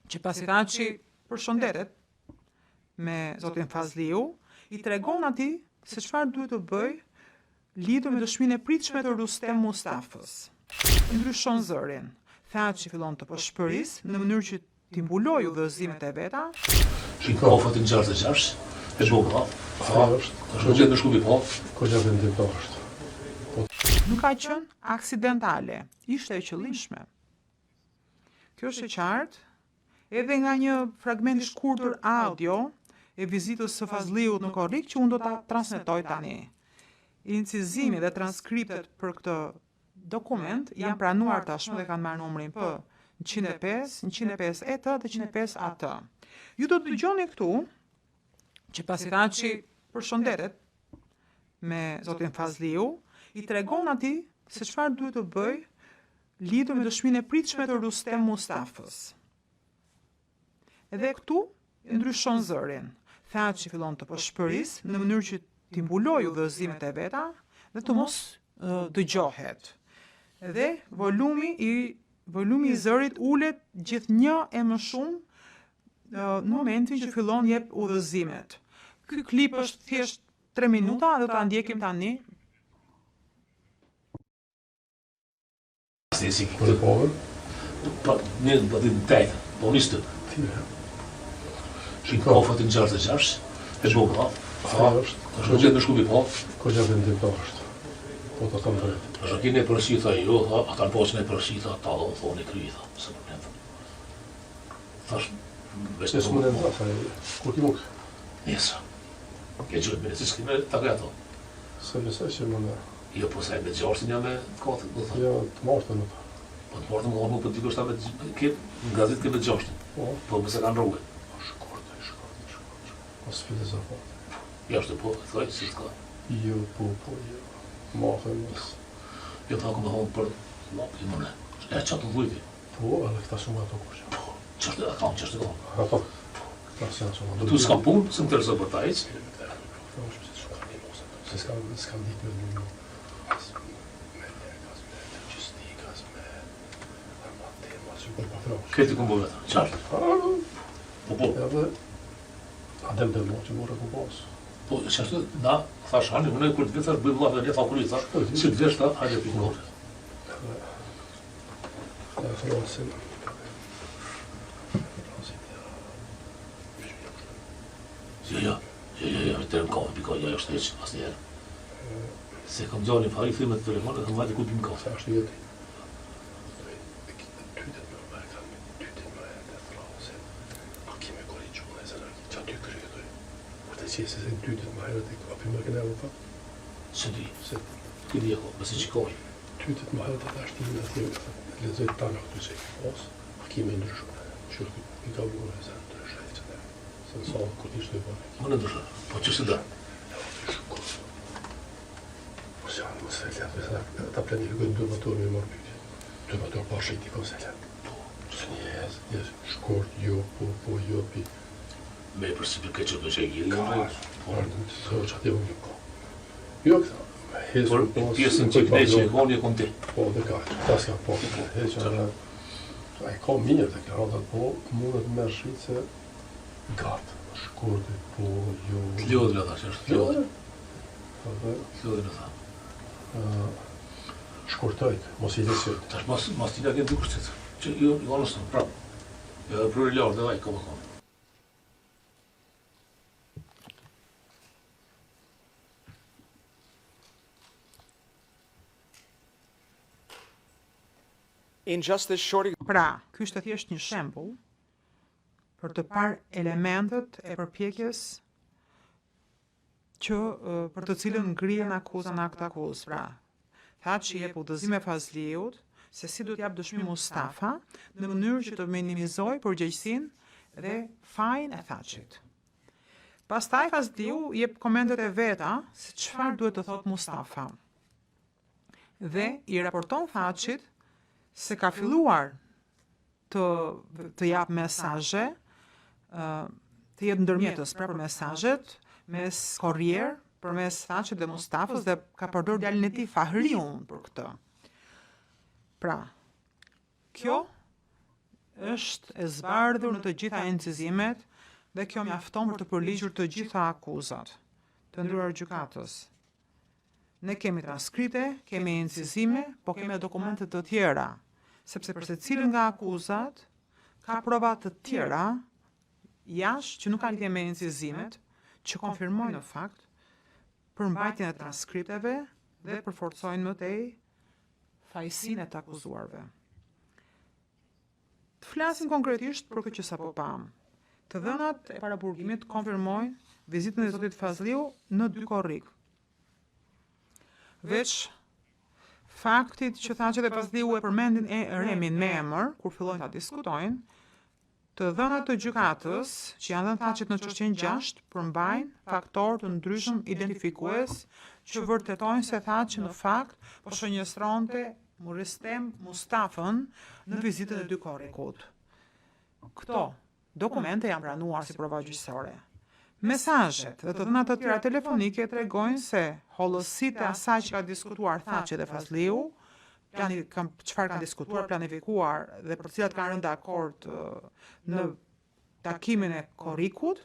që pasi Thaçi përshëndetet me zotin Fazliu, i tregon atij se çfarë duhet të bëj lidhur me dëshminë e pritshme të Rustem Mustafës. Ndryshon zërin. Thaçi fillon të përshpëris në mënyrë që t'i mbuloj udhëzimet e veta. Shikoj fatin 66, e buka. Është gjë në shkupi po. Kolla vendimtar është. Nuk ka qenë aksidentale, ishte e qëllimshme. Kjo është e qartë, edhe nga një fragment i shkurtër audio e vizitës së Fazliut në Korrik që unë do ta transmetoj tani. Incizimi dhe transkriptet për këtë dokument janë pranuar tashmë dhe kanë marrë numrin P 105, 105 ET dhe 105 AT. Ju do të dëgjoni këtu që pasi Thaçi përshëndetet me zotin Fazliu, i tregon atij se çfarë duhet të bëj lidhur me dëshminë e pritshme të Rustem Mustafës. Edhe këtu ndryshon zërin. Thaçi fillon të përshpëris në mënyrë që t'i mbuloj udhëzimet e veta dhe të mos dëgjohet. Dhe volumi i zërit ulet gjithnjë e më shumë në momentin që fillon jep udhëzimet. Ky klip është thjesht 3 minuta dhe ta ndjekim tani. Si Për e povër? Pa, një do të ndajt, po nistë. Shikoj fatin 66, e buka. Është gjë në shkupi po. Kolla vendimtar është. Po ta kam drejt. Është keni përshita jo, ata poçën e përshita, ata do thonë kryeta, s'e problem. Tash Se s'më në nda, kur ti muk? Nesa. Ke gjë me se skrime ta gato. Se besoj që më në... Jo, po sa me gjashtin jam me katë, do thonë. Jo, të martën në ta. Po të martën më po ti kushta me në gazetë ke me gjashtin. Po më se kanë rrugë. Shkort. Pas filozofat. Ja është po, thoj si ka. Jo, po, jo. Martën mos. Jo ta ku më hon për lop i mëne. E çatu vujti. Po, edhe këta shumë ato kush. Po, çështë ka, çështë ka. Ato. Këta se janë shumë. Tu s'ka punë, s'm intereso për ta hiç. Se s'kam ditë me një. Këtë ku bëhet? Çfarë? Po. Edhe adem të më që morë ku pas. Po, çfarë da, thash hani, unë kur të vjetar bëj vllaf dhe tha kur i thash, si të vesh ta, hajde pikor. Ja, frosin. Jo, të në kohë, pikoj, ja është heq, asë njerë. Se kam gjallin fari, filmet të telefonet, kam vajtë ku të më kohë. Se është jeti. Tytet më e të thrasin. A kime kori gjullë e zënë, që aty kryetoj. Kur të qesë se në tytet më herët e api më këne më fatë. Se di, këdi e kohë, mëse që kohë. Tytet më herët e të ashtimin e thjeve, lezoj të tanë këtu që i pas, a kime ndryshme. Që i ka vërë e zënë të rëshajtë që se në salë kur t'ishtë e bërë. Më në ndryshme, po që se da? Mos janë, mos e letë, ta planifikojnë 2 motorë me morë pyjtje. 2 motorë pa shëjti, ko se letë. Se një jesë, shkort, jo, po, jo, pi. Me përsi për keqë për që e gjiri, Së që atë e unë ko. Jo, këta, por pjesën që këne që e koni e kom ti. Po, dhe ka, ta s'ka po. A i ka minjër të kërë, po, mundet me shqitë se gatë, shkorti, po, jo... Të ljodrë ata që është, të ljodrë. Ljodrë ata. Shkortojt, mos i lesit. Tash mas t'i lagjen dy kushtit, që jo nështë, prapë. Prurë i lartë dhe vaj, ka më konë. In just this short... Pra, ky është thjesht një shembull për të parë elementet e përpjekjes që për të cilën ngrihen akuzat në akt akuz. Pra, Thaçi jep udhëzime Fazliut se si do t'jap dëshmi Mustafa në mënyrë që të minimizojë përgjegjësinë dhe fajin e Thaçit. Pastaj Fazliu jep komentet e veta se çfarë duhet të thotë Mustafa. Dhe i raporton Thaçit se ka filluar të jap mesazhe, të jep ndërmjetës pra për mesazhet mes Korrier, përmes Thaçit dhe Mustafës dhe ka përdorur djalin e tij Fahriun për këtë. Pra, kjo është e zbardhur në të gjitha incizimet dhe kjo mjafton për të përligjur të gjitha akuzat. Të nderuar gjykatës, ne kemi transkripte, kemi incizime, po kemi dokumente të tjera, sepse për secilin nga akuzat ka prova të tjera jashtë që nuk kanë lidhje me incizimet, që konfirmojnë në fakt përmbajtjen e transkripteve dhe përforcojnë më tej fajësinë e të akuzuarve. Të flasim konkretisht për këtë që sapo pam. Të dhënat e paraburgimit konfirmojnë vizitën e zotit Fazliu në 2 korrik. Veç faktit që tha që dhe Fazliu e përmendin Remin me emër, kur fillojnë ta diskutojnë, të dhënat të gjykatës, që janë dhënë thaqet në çështjen 6, përmbajnë faktorë të ndryshëm identifikues që vërtetojnë se tha që në fakt po shënjestronte Muristem Mustafën në vizitën e 2 korrikut. Këto dokumente janë pranuar si prova gjyqësore. Mesazhet dhe të dhënat të tjera telefonike tregojnë se hollësitë e asaj që ka diskutuar Thaçi dhe Fazliu, çfarë kanë diskutuar, planifikuar dhe për cilat kanë rënë dakord në takimin e korrikut,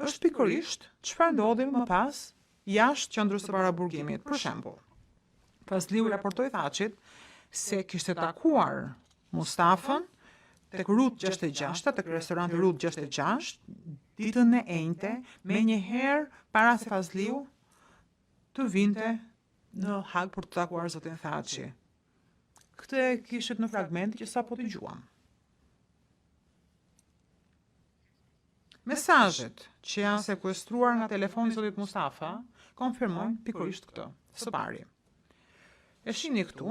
është pikërisht çfarë ndodhi më pas jashtë qendrës së paraburgimit. Për shembull, Fazliu raportoi Thaçit se kishte takuar Mustafën tek Rrugë 66, tek restoranti Rrugë 66, ditën e enjte, menjëherë para se Fazliu të vinte në Hag për të takuar zotin Thaçi. Këtë e kishit në fragmenti që sapo dëgjuam. Mesazhet që janë sekuestruar nga telefoni i zotit Mustafa konfirmojnë pikërisht këtë. Së pari, e shihni këtu,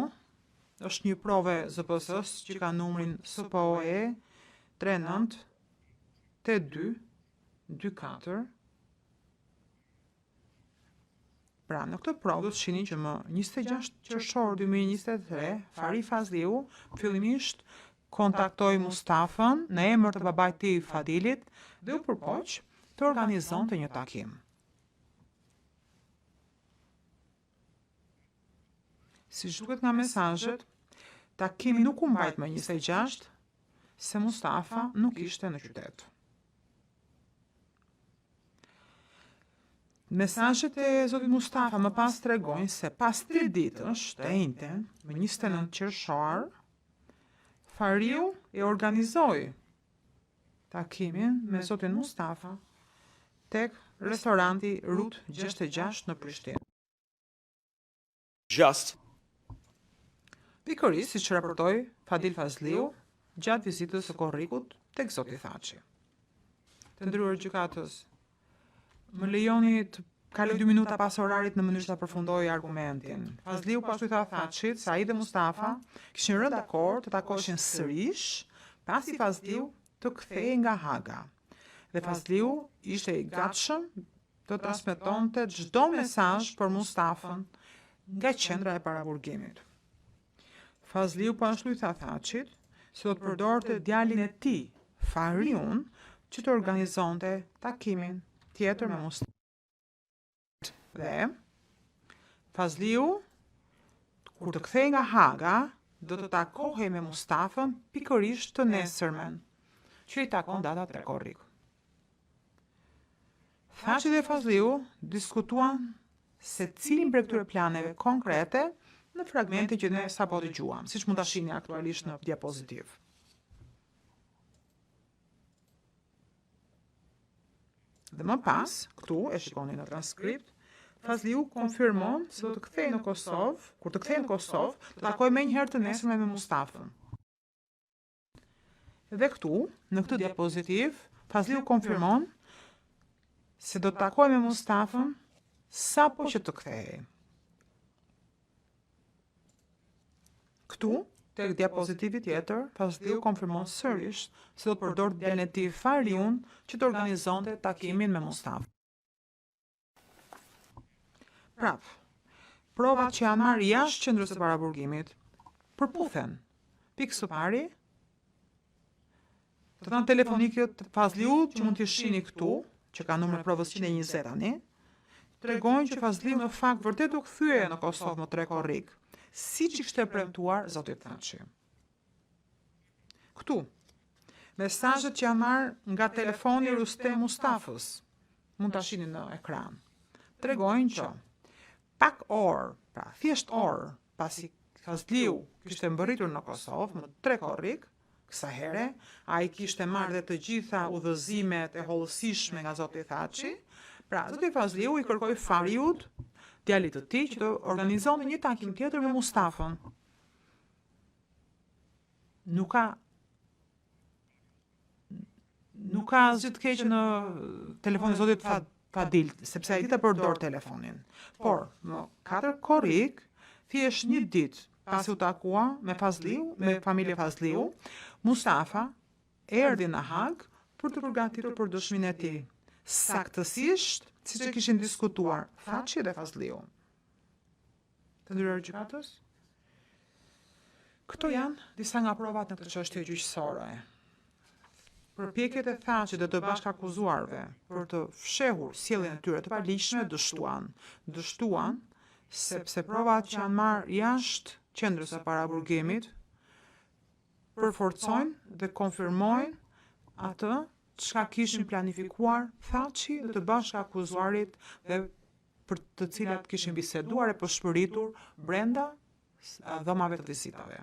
është një prove ZPS që ka numrin SPOE 398224. Pra, në këtë provë do të shihni që më 26 qershor 2023, Fari Fazliu fillimisht kontaktoi Mustafën në emër të babait të tij Fadilit dhe u përpoq të organizonte një takim. Si duket nga mesazhet, takimi nuk u mbajt më 26, se Mustafa nuk ishte në qytet. Mesazhet e zotit Mustafa më pas tregojnë se pas 3 ditësh të enjten, më 29 qershor, Fariu e organizoi takimin me zotin Mustafa tek restoranti Rrugë 66 në Prishtinë. Just Pikërisht siç raportoi Fadil Fazliu gjatë vizitës së korrikut tek zoti Thaçi. Të nderuar gjykatës, më lejoni të kaloj 2 minuta pas orarit në mënyrë të përfundoj argumentin. Fazliu pashtu i tha Thaçit se ai dhe Mustafa kishin rënë dakord të takoheshin sërish pasi Fazliu të kthehej nga Haga. Dhe Fazliu ishte i gatshëm të transmetonte çdo mesazh për Mustafën nga qendra e paraburgimit. Fazliu pashtu i tha Thaçit se do të përdorte djalin e tij, Fariun, që të organizonte takimin tjetër me Mustafën. Dhe Fazliu, kur të kthehej nga Haga, do të takohej me Mustafën pikërisht të nesërmen, që i takon data 3 korrik. Thaçi dhe Fazliu diskutuan se cilin prej këtyre planeve konkrete në fragmente që ne sapo dëgjuam, siç mund ta shihni aktualisht në diapozitiv. Dhe më pas, këtu e shikoni në transkript, Fazliu konfirmon se do të kthehej në Kosovë, kur të kthehej në Kosovë, të takojë menjëherë të nesërmen me Mustafën. Dhe këtu, në këtë diapozitiv, Fazliu konfirmon se do të takojë me Mustafën sapo që të kthehej. Këtu, tek diapozitivi tjetër, Fazliu konfirmon sërish se do të përdor djalin e tij Fariun që të organizonte takimin me Mustafën. Prap, provat që janë marrë jashtë qendrës së paraburgimit përputhen. Pikë së pari, të thënë telefonike të Fazliut që mund t'i shihni këtu, që ka numrin provës 120 tani, tregojnë që Fazliu në fakt vërtet u kthye në Kosovë më 3 korrik, siç i kishte premtuar zoti Thaçi. Këtu. Mesazhet që janë marrë nga telefoni i Rustem Mustafës. Mund ta shihni në ekran. Tregojnë që pak orë, pra thjesht orë, pasi Fazliu kishte mbërritur në Kosovë më 3 korrik, kësa here, a i kishte marrë dhe të gjitha udhëzimet e hollësishme nga Zoti Thaçi. Pra, Zoti Fazliu i kërkoi Fariut, djalit të tij, që të organizonte një takim tjetër me Mustafën. Nuk ka asgjë të keq në telefonin e Zotit Fadil, sepse ai ditë përdor telefonin. Por, më 4 korrik, thjesht një ditë pasi u takua me Fazliu, me familje Fazliu, Mustafa erdhi në Hag për të përgatitur për dëshminë e tij. Saktësisht, siç e kishin diskutuar Thaçi dhe Fazliu. Të ndyrojë gjykatës? Këto janë disa nga provat në këtë çështje gjyqësore. Përpjekjet e Thaçit dhe të bashkakuzuarve për të fshehur sjelljen e tyre të paligjshme dështuan sepse provat që janë marrë jashtë qendrës së paraburgimit përforcojnë dhe konfirmojnë atë çka kishin planifikuar Thaçi dhe të bashkakuzuarit dhe për të cilat kishin biseduar e përshpëritur brenda dhomave të vizitave.